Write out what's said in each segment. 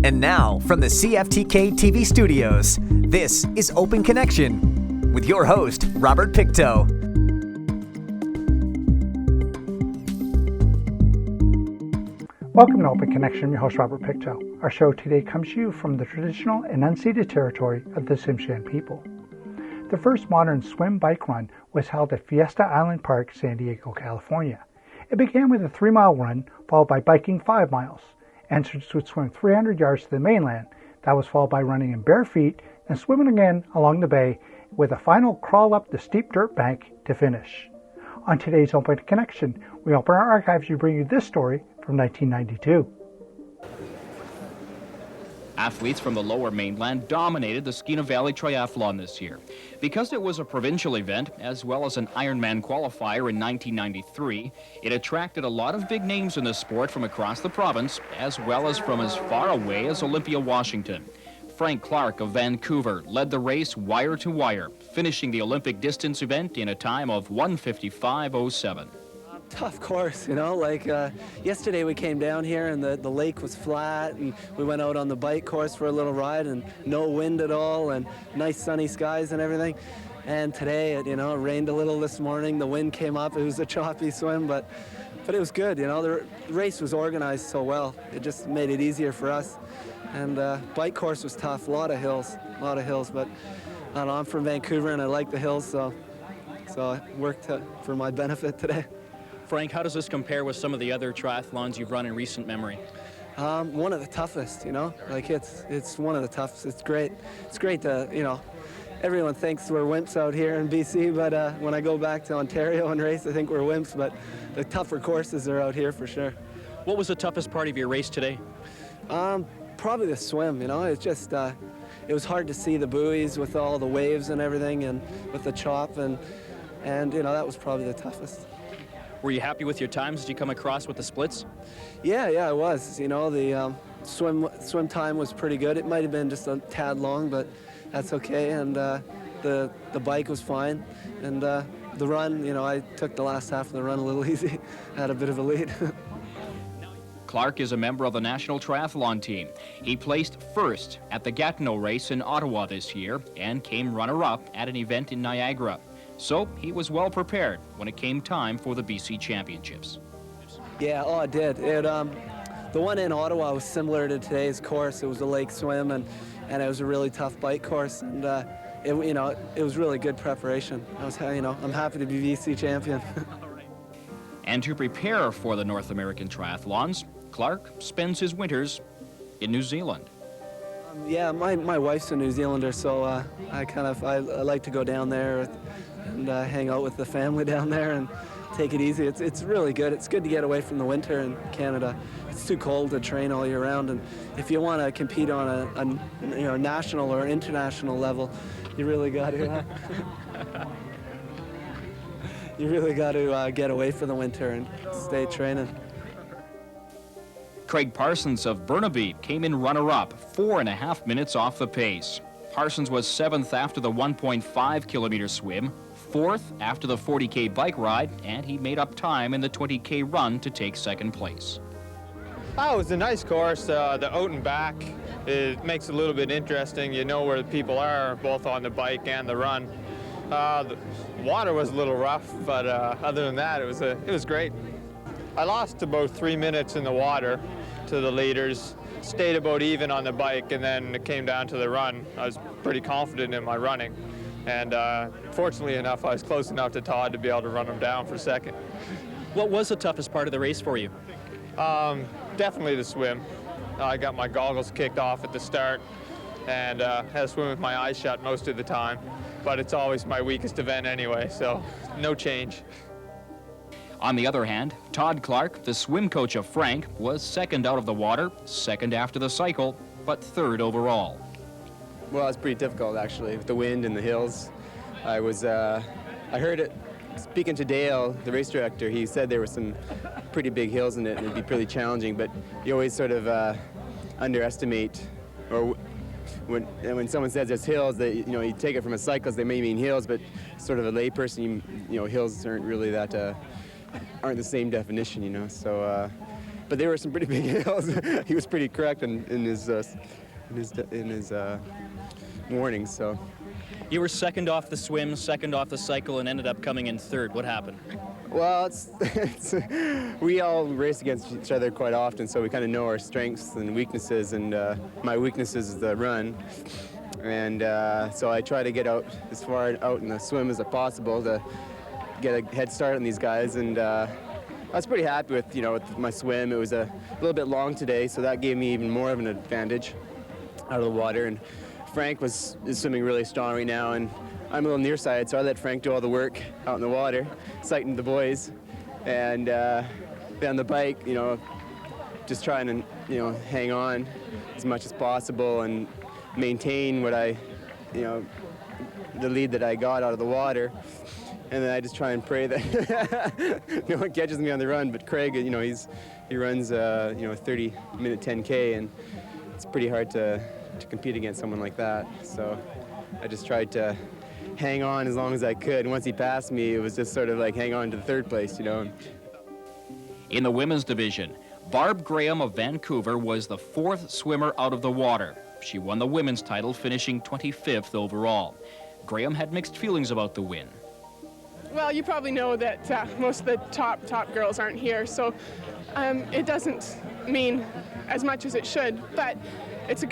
And now, from the CFTK-TV studios, this is Open Connection with your host, Robert Pictou. Welcome to Open Connection. I'm your host, Robert Pictou. Our show today comes to you from the traditional and unceded territory of the Tsimshian people. The first modern swim-bike run was held at Fiesta Island Park, San Diego, California. It began with a 3-mile run, followed by biking 5 miles. Entrants would swim 300 yards to the mainland. That was followed by running in bare feet and swimming again along the bay with a final crawl up the steep dirt bank to finish. On today's Open Connection, we open our archives to bring you this story from 1992. Athletes from the lower mainland dominated the Skeena Valley Triathlon this year. Because it was a provincial event, as well as an Ironman qualifier in 1993, it attracted a lot of big names in the sport from across the province, as well as from as far away as Olympia, Washington. Frank Clark of Vancouver led the race wire to wire, finishing the Olympic distance event in a time of 1:55:07. Tough course, you know, like yesterday we came down here and the lake was flat and we went out on the bike course for a little ride and no wind at all and nice sunny skies and everything. And today, it rained a little this morning, the wind came up, it was a choppy swim, but it was good, the race was organized so well. It just made it easier for us. And bike course was tough, a lot of hills, but I'm from Vancouver and I like the hills, so it worked for my benefit today. Frank, how does this compare with some of the other triathlons you've run in recent memory? One of the toughest, like it's one of the toughest. It's great to, everyone thinks we're wimps out here in BC, but when I go back to Ontario and race, I think we're wimps, but the tougher courses are out here for sure. What was the toughest part of your race today? Probably the swim, it's just, it was hard to see the buoys with all the waves and everything and with the chop and that was probably the toughest. Were you happy with your times? Did you come across with the splits? Yeah, I was. The swim time was pretty good. It might have been just a tad long, but that's okay. And the bike was fine. And the run, I took the last half of the run a little easy. I had a bit of a lead. Clark is a member of the national triathlon team. He placed first at the Gatineau race in Ottawa this year and came runner-up at an event in Niagara. So he was well prepared when it came time for the BC Championships. Yeah, I did. The one in Ottawa was similar to today's course. It was a lake swim and it was a really tough bike course and it was really good preparation. I'm happy to be BC champion. And to prepare for the North American triathlons, Clark spends his winters in New Zealand. Yeah, my wife's a New Zealander, so I like to go down there and hang out with the family down there and take it easy. It's really good. It's good to get away from the winter in Canada. It's too cold to train all year round, and if you want to compete on a national or international level, you really got to get away from the winter and stay training. Craig Parsons of Burnaby came in runner-up, 4.5 minutes off the pace. Parsons was 7th after the 1.5-kilometer swim, 4th after the 40K bike ride, and he made up time in the 20K run to take 2nd place. Oh, it was a nice course. The out and back, it makes it a little bit interesting. You know where the people are, both on the bike and the run. The water was a little rough, but other than that, it was great. I lost about 3 minutes in the water to the leaders, stayed about even on the bike, and then it came down to the run. I was pretty confident in my running, and fortunately enough, I was close enough to Todd to be able to run him down for second. What was the toughest part of the race for you? Definitely the swim. I got my goggles kicked off at the start, and had to swim with my eyes shut most of the time, but it's always my weakest event anyway, so no change. On the other hand, Todd Clark, the swim coach of Frank, was 2nd out of the water, 2nd after the cycle, but 3rd overall. Well, it's pretty difficult actually with the wind and the hills. I heard it, speaking to Dale, the race director, he said there were some pretty big hills in it and it'd be pretty challenging, but you always sort of underestimate, or when someone says there's hills, that you take it from a cyclist, they may mean hills, but sort of a layperson, hills aren't really aren't the same definition, So but there were some pretty big hills. He was pretty correct in his warnings. So. You were second off the swim, second off the cycle, and ended up coming in third. What happened? Well, we all race against each other quite often, so we kind of know our strengths and weaknesses, and my weakness is the run. And so I try to get out as far out in the swim as possible to get a head start on these guys, and I was pretty happy with, with my swim. It was a little bit long today, so that gave me even more of an advantage out of the water. And Frank is swimming really strong right now, and I'm a little nearsighted, so I let Frank do all the work out in the water, sighting the boys, and be on the bike, just trying to, hang on as much as possible and maintain what the lead that I got out of the water. And then I just try and pray that no one catches me on the run. But Craig, he runs 30-minute 10K, and it's pretty hard to compete against someone like that. So I just tried to hang on as long as I could. And once he passed me, it was just sort of like hang on to the third place, In the women's division, Barb Graham of Vancouver was the fourth swimmer out of the water. She won the women's title, finishing 25th overall. Graham had mixed feelings about the win. Well, you probably know that most of the top girls aren't here, so it doesn't mean as much as it should, but it's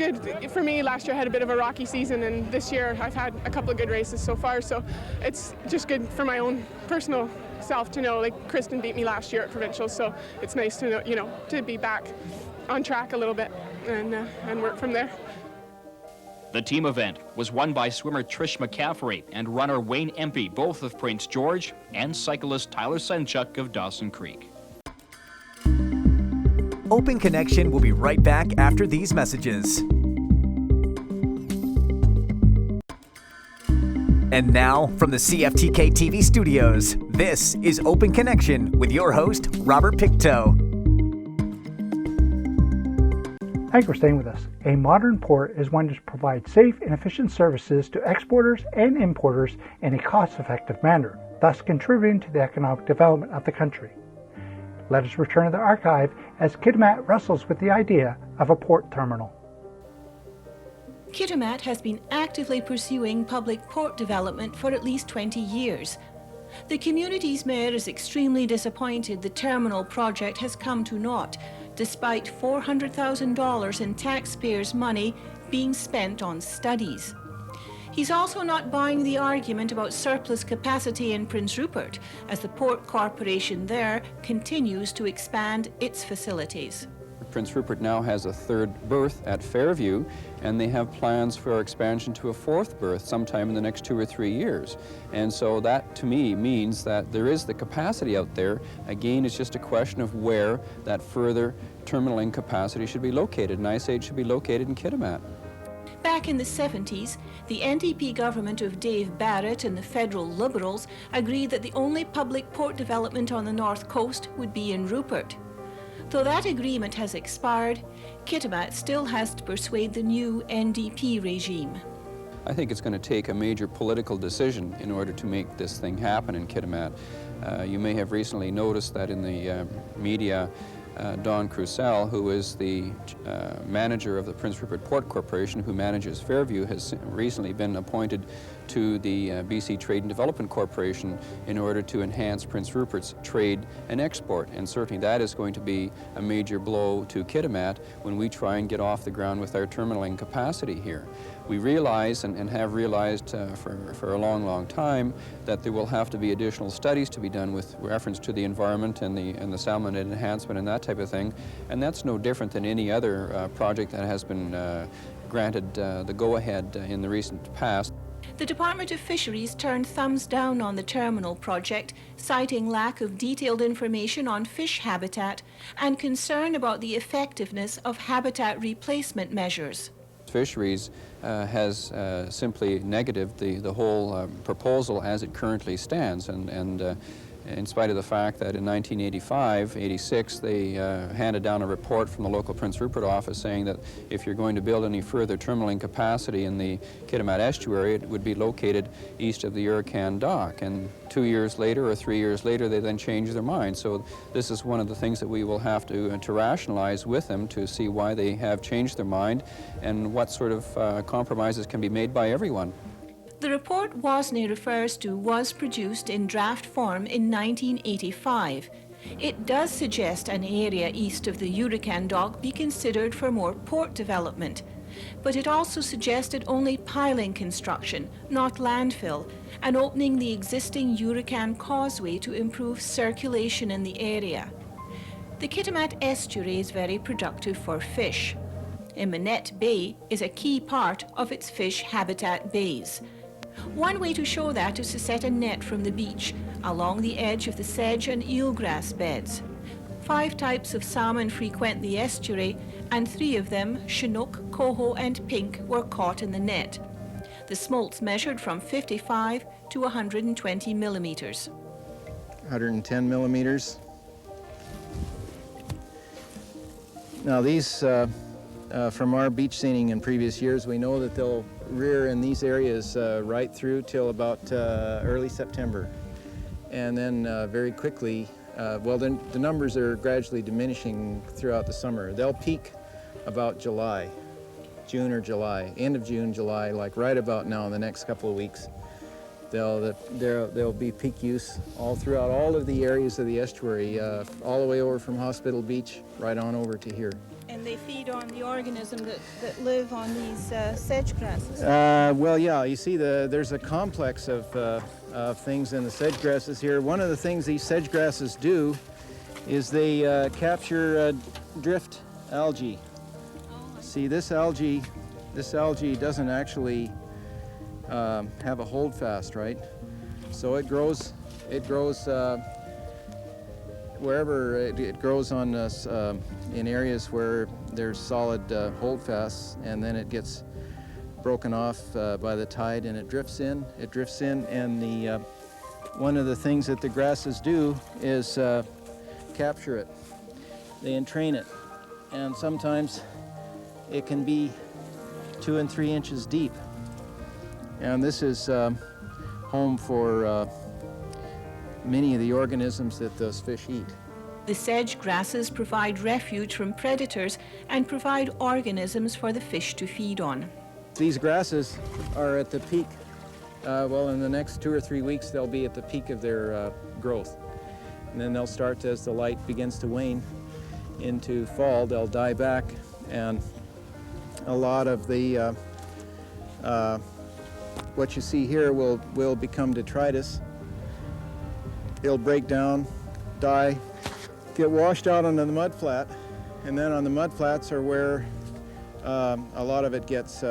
for me, last year I had a bit of a rocky season, and this year I've had a couple of good races so far, so it's just good for my own personal self to know, like Kristen beat me last year at provincial, so it's nice to know, to be back on track a little bit and work from there. The team event was won by swimmer Trish McCaffrey and runner Wayne Empey, both of Prince George, and cyclist Tyler Senchuk of Dawson Creek. Open Connection will be right back after these messages. And now, from the CFTK-TV studios, this is Open Connection with your host, Robert Pictou. Thanks for staying with us. A modern port is one to provide safe and efficient services to exporters and importers in a cost-effective manner, thus contributing to the economic development of the country. Let us return to the archive as Kitimat wrestles with the idea of a port terminal. Kitimat has been actively pursuing public port development for at least 20 years. The community's mayor is extremely disappointed the terminal project has come to naught, despite $400,000 in taxpayers' money being spent on studies. He's also not buying the argument about surplus capacity in Prince Rupert, as the Port Corporation there continues to expand its facilities. Prince Rupert now has a third berth at Fairview, and they have plans for expansion to a fourth berth sometime in the next 2 or 3 years. And so that, to me, means that there is the capacity out there. Again, it's just a question of where that further terminaling capacity should be located, and I say it should be located in Kitimat. Back in the 70s, the NDP government of Dave Barrett and the federal Liberals agreed that the only public port development on the north coast would be in Rupert. Though that agreement has expired, Kitimat still has to persuade the new NDP regime. I think it's going to take a major political decision in order to make this thing happen in Kitimat. You may have recently noticed that in the media, Don Crucell, who is the manager of the Prince Rupert Port Corporation, who manages Fairview, has recently been appointed to the BC Trade and Development Corporation in order to enhance Prince Rupert's trade and export. And certainly that is going to be a major blow to Kitimat when we try and get off the ground with our terminaling capacity here. We realize and have realized for a long, long time that there will have to be additional studies to be done with reference to the environment and the salmon enhancement and that type of thing. And that's no different than any other project that has been granted the go-ahead in the recent past. The Department of Fisheries turned thumbs down on the terminal project, citing lack of detailed information on fish habitat and concern about the effectiveness of habitat replacement measures. Fisheries has simply negatived the whole proposal as it currently stands, and in spite of the fact that in 1985-86 they handed down a report from the local Prince Rupert office saying that if you're going to build any further terminaling capacity in the Kitimat estuary, it would be located east of the Urakan dock. And 2 years later or 3 years later, they then changed their mind. So this is one of the things that we will have to rationalize with them to see why they have changed their mind and what sort of compromises can be made by everyone. The report WASNI refers to was produced in draft form in 1985. It does suggest an area east of the Urakan dock be considered for more port development, but it also suggested only piling construction, not landfill, and opening the existing Urakan causeway to improve circulation in the area. The Kitimat estuary is very productive for fish. Minette Bay is a key part of its fish habitat bays. One way to show that is to set a net from the beach along the edge of the sedge and eelgrass beds. 5 types of salmon frequent the estuary, and 3 of them, Chinook, coho and pink, were caught in the net. The smolts measured from 55 to 120 millimeters. 110 millimeters. Now these, from our beach seining in previous years, we know that they'll rear in these areas right through till about early September. And then very quickly, well then the numbers are gradually diminishing throughout the summer. They'll peak about July, June or July, end of June, July, like right about now in the next couple of weeks. There'll be peak use all throughout all of the areas of the estuary, all the way over from Hospital Beach right on over to here. And they feed on the organisms that live on these sedge grasses? Well, yeah, you see there's a complex of things in the sedge grasses here. One of the things these sedge grasses do is they capture drift algae. See, this algae doesn't actually have a holdfast, right? So it grows wherever it grows on us in areas where there's solid holdfasts, and then it gets broken off by the tide and it drifts in. And one of the things that the grasses do is capture it. They entrain it, and sometimes it can be 2 and 3 inches deep. And this is home for many of the organisms that those fish eat. The sedge grasses provide refuge from predators and provide organisms for the fish to feed on. These grasses are at the peak. Well, in the next 2 or 3 weeks, they'll be at the peak of their growth. And then they'll start, as the light begins to wane into fall, they'll die back, and a lot of the what you see here will become detritus. It'll break down, die, get washed out onto the mud flat, and then on the mud flats are where a lot of it gets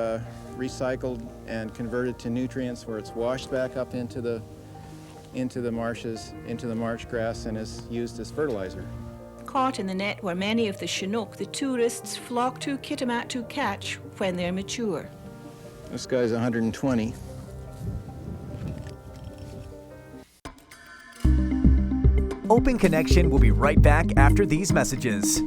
recycled and converted to nutrients, where it's washed back up into the marshes, into the marsh grass, and is used as fertilizer. Caught in the net were many of the Chinook the tourists flock to Kitimat to catch when they're mature. This guy's 120. Open Connection will be right back after these messages.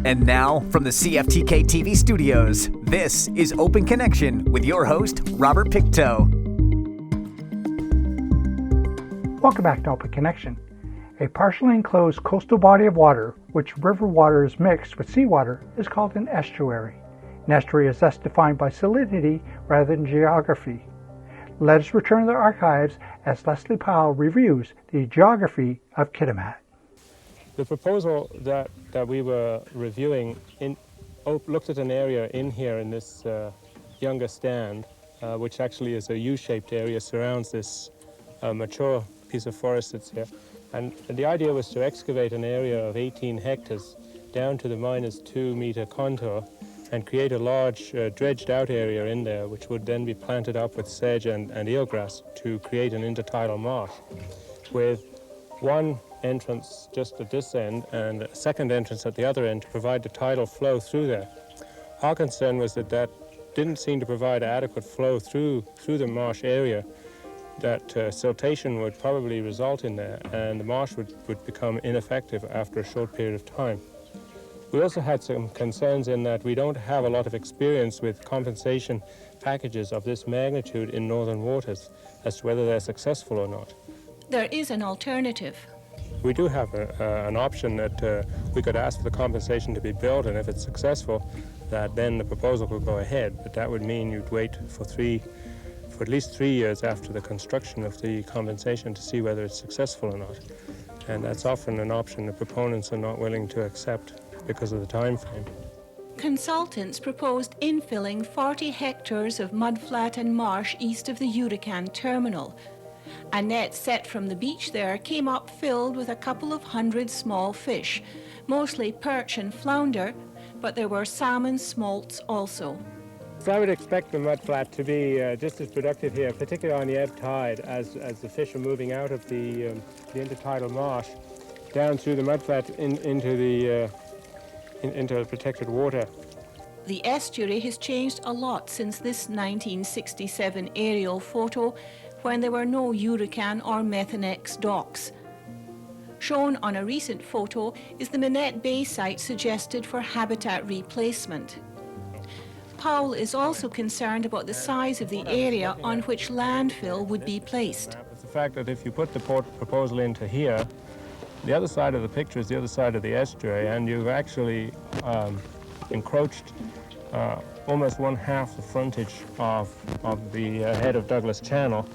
And now, from the CFTK-TV studios, this is Open Connection with your host, Robert Pictou. Welcome back to Open Connection. A partially enclosed coastal body of water, which river water is mixed with seawater, is called an estuary. An estuary is thus defined by salinity rather than geography. Let us return to the archives as Leslie Powell reviews the geography of Kitimat. The proposal that we were reviewing looked at an area in here in this younger stand, which actually is a U-shaped area, surrounds this mature piece of forest that's here. And the idea was to excavate an area of 18 hectares down to the -2 meter contour and create a large dredged out area in there, which would then be planted up with sedge and eelgrass to create an intertidal marsh with one entrance just at this end and a second entrance at the other end to provide the tidal flow through there. Our concern was that didn't seem to provide adequate flow through the marsh area, that siltation would probably result in there, and the marsh would become ineffective after a short period of time. We also had some concerns in that we don't have a lot of experience with compensation packages of this magnitude in northern waters as to whether they're successful or not. There is an alternative. We do have an option that we could ask for the compensation to be built, and if it's successful, that then the proposal could go ahead. But that would mean you'd wait for at least 3 years after the construction of the compensation to see whether it's successful or not. And that's often an option the proponents are not willing to accept because of the time frame. Consultants proposed infilling 40 hectares of mudflat and marsh east of the Hurricane terminal. A net set from the beach there came up filled with a couple of hundred small fish, mostly perch and flounder, but there were salmon smolts also. So I would expect the mudflat to be just as productive here, particularly on the ebb tide, as the fish are moving out of the intertidal marsh down through the mudflat into the protected water. The estuary has changed a lot since this 1967 aerial photo, when there were no Hurricane or Methanex docks. Shown on a recent photo is the Minette Bay site suggested for habitat replacement. Powell is also concerned about the size of the area on which landfill would be placed. It's the fact that if you put the proposal into here, the other side of the picture is the other side of the estuary, and you've actually encroached almost 1/2 the frontage of the head of Douglas Channel,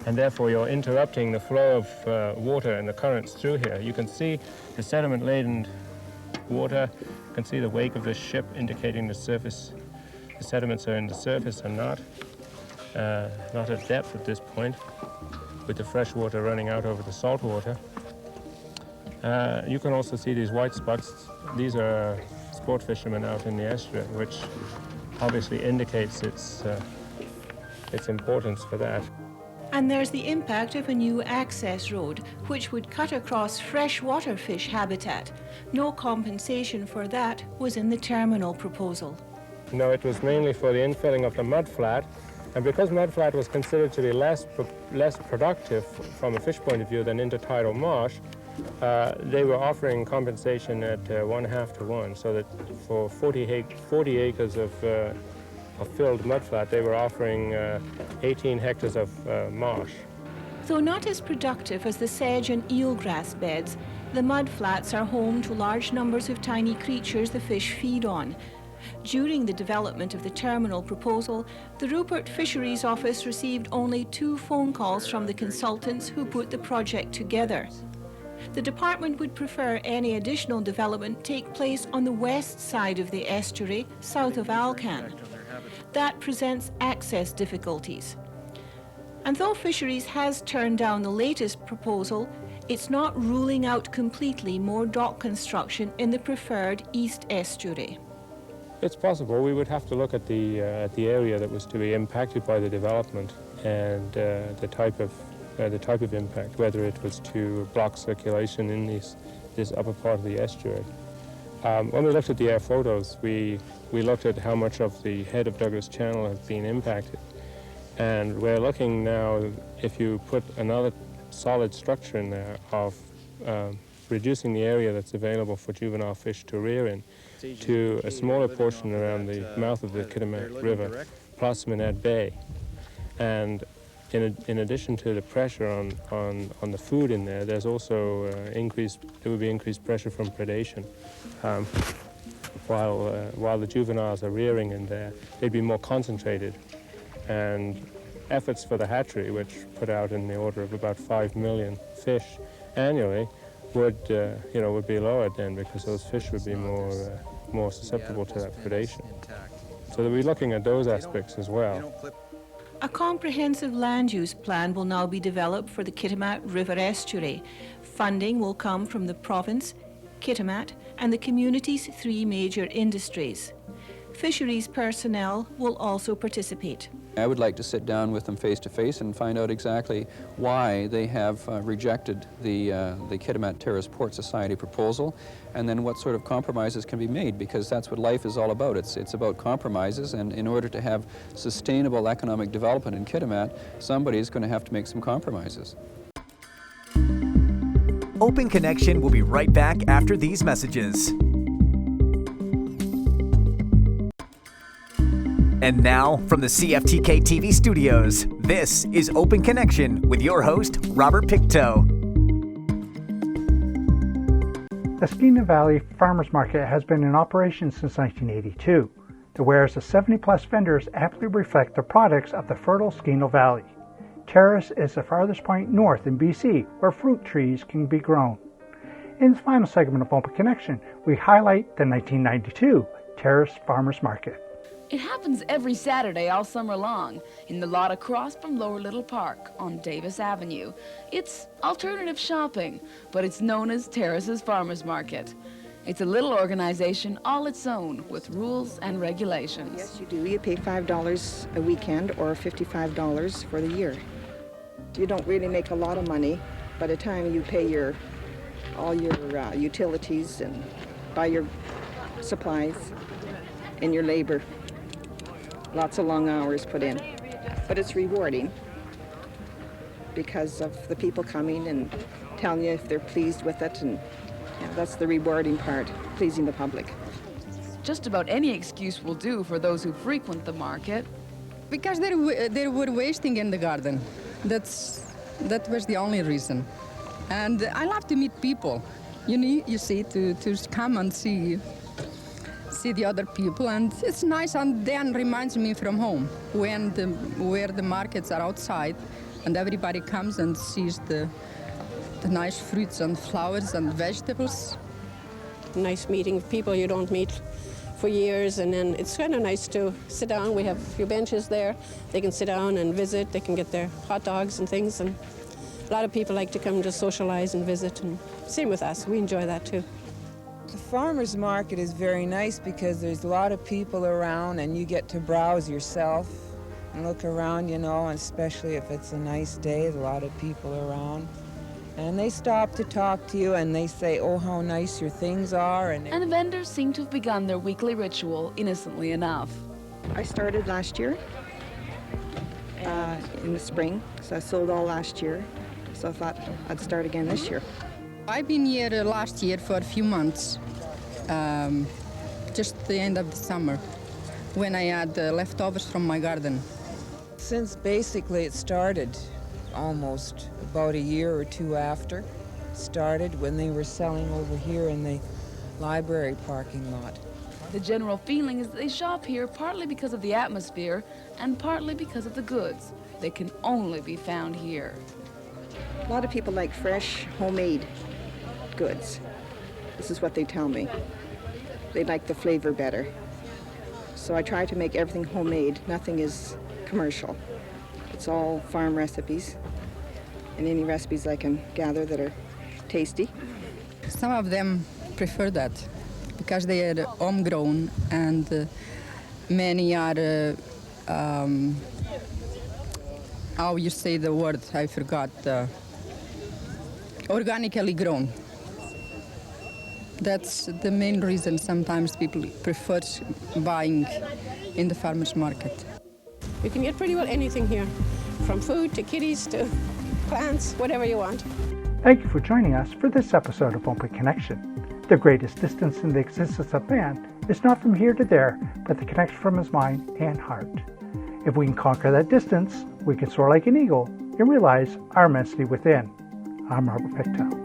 and therefore you're interrupting the flow of water and the currents through here. You can see the sediment-laden water. You can see the wake of the ship indicating the surface. The sediments are in the surface and not at depth at this point, with the fresh water running out over the salt water. You can also see these white spots. These are sport fishermen out in the estuary, which obviously indicates its importance for that. And there's the impact of a new access road, which would cut across freshwater fish habitat. No compensation for that was in the terminal proposal. No, it was mainly for the infilling of the mudflat, and because mudflat was considered to be less productive from a fish point of view than intertidal marsh, they were offering compensation at 1/2 to 1, so that for 40 acres of filled mudflat, they were offering 18 hectares of marsh. Though not as productive as the sedge and eelgrass beds, the mudflats are home to large numbers of tiny creatures the fish feed on. During the development of the terminal proposal, the Rupert Fisheries Office received only 2 phone calls from the consultants who put the project together. The department would prefer any additional development take place on the west side of the estuary, south of Alcan. That presents access difficulties. And though Fisheries has turned down the latest proposal, it's not ruling out completely more dock construction in the preferred east estuary. It's possible. We would have to look at the area that was to be impacted by the development and the type of impact, whether it was to block circulation in this upper part of the estuary. When we looked at the air photos, we looked at how much of the head of Douglas Channel has been impacted. And we're looking now, if you put another solid structure in there, of reducing the area that's available for juvenile fish to rear in to a smaller portion around the mouth of the Kitimat River, plus Minette Bay. And in addition to the pressure on the food in there, there's also there would be increased pressure from predation. While the juveniles are rearing in there, they'd be more concentrated. And efforts for the hatchery, which put out in the order of about 5 million fish annually, would be lowered then, because those fish would be more susceptible to that predation. So we're looking at those aspects as well. A comprehensive land use plan will now be developed for the Kitimat River estuary. Funding will come from the province, Kitimat, and the community's 3 major industries. Fisheries personnel will also participate. I would like to sit down with them face to face and find out exactly why they have rejected the Kitimat Terrace Port Society proposal, and then what sort of compromises can be made, because that's what life is all about. It's about compromises, and in order to have sustainable economic development in Kitimat, somebody's going to have to make some compromises. Open Connection will be right back after these messages. And now, from the CFTK-TV studios, this is Open Connection with your host, Robert Pictou. The Skeena Valley Farmers Market has been in operation since 1982. The wares of 70-plus vendors aptly reflect the products of the fertile Skeena Valley. Terrace is the farthest point north in BC where fruit trees can be grown. In the final segment of Open Connection, we highlight the 1992 Terrace Farmers Market. It happens every Saturday all summer long in the lot across from Lower Little Park on Davis Avenue. It's alternative shopping, but it's known as Terrace's Farmers Market. It's a little organization all its own with rules and regulations. Yes, you do. You pay $5 a weekend or $55 for the year. You don't really make a lot of money by the time you pay all your utilities and buy your supplies and your labor. Lots of long hours put in, but it's rewarding because of the people coming and telling you if they're pleased with it, and that's the rewarding part, pleasing the public. Just about any excuse will do for those who frequent the market. Because they were wasting in the garden. That was the only reason. And I love to meet people, you see, to come and see the other people, and it's nice, and then reminds me from home where the markets are outside and everybody comes and sees the nice fruits and flowers and vegetables. Nice meeting people you don't meet for years, and then it's kind of nice to sit down. We have a few benches there. They can sit down and visit. They can get their hot dogs and things, and a lot of people like to come to socialize and visit, and same with us. We enjoy that too. The farmers market is very nice because there's a lot of people around and you get to browse yourself and look around, and especially if it's a nice day, there's a lot of people around. And they stop to talk to you and they say, oh, how nice your things are. And the vendors seem to have begun their weekly ritual innocently enough. I started last year in the spring, so I sold all last year. So I thought I'd start again this year. I've been here last year for a few months, just the end of the summer, when I had leftovers from my garden. Since basically it started almost about a year or two after it started, when they were selling over here in the library parking lot. The general feeling is that they shop here partly because of the atmosphere and partly because of the goods. They can only be found here. A lot of people like fresh, homemade goods. This is what they tell me. They like the flavor better. So I try to make everything homemade. Nothing is commercial. It's all farm recipes, and any recipes I can gather that are tasty. Some of them prefer that because they are homegrown, and many are, how you say the word, I forgot, organically grown. That's the main reason sometimes people prefer buying in the farmers market. You can get pretty well anything here, from food to kitties to plants, whatever you want. Thank you for joining us for this episode of Open Connection. The greatest distance in the existence of man is not from here to there, but the connection from his mind and heart. If we can conquer that distance, we can soar like an eagle and realize our immensity within. I'm Robert Pictou.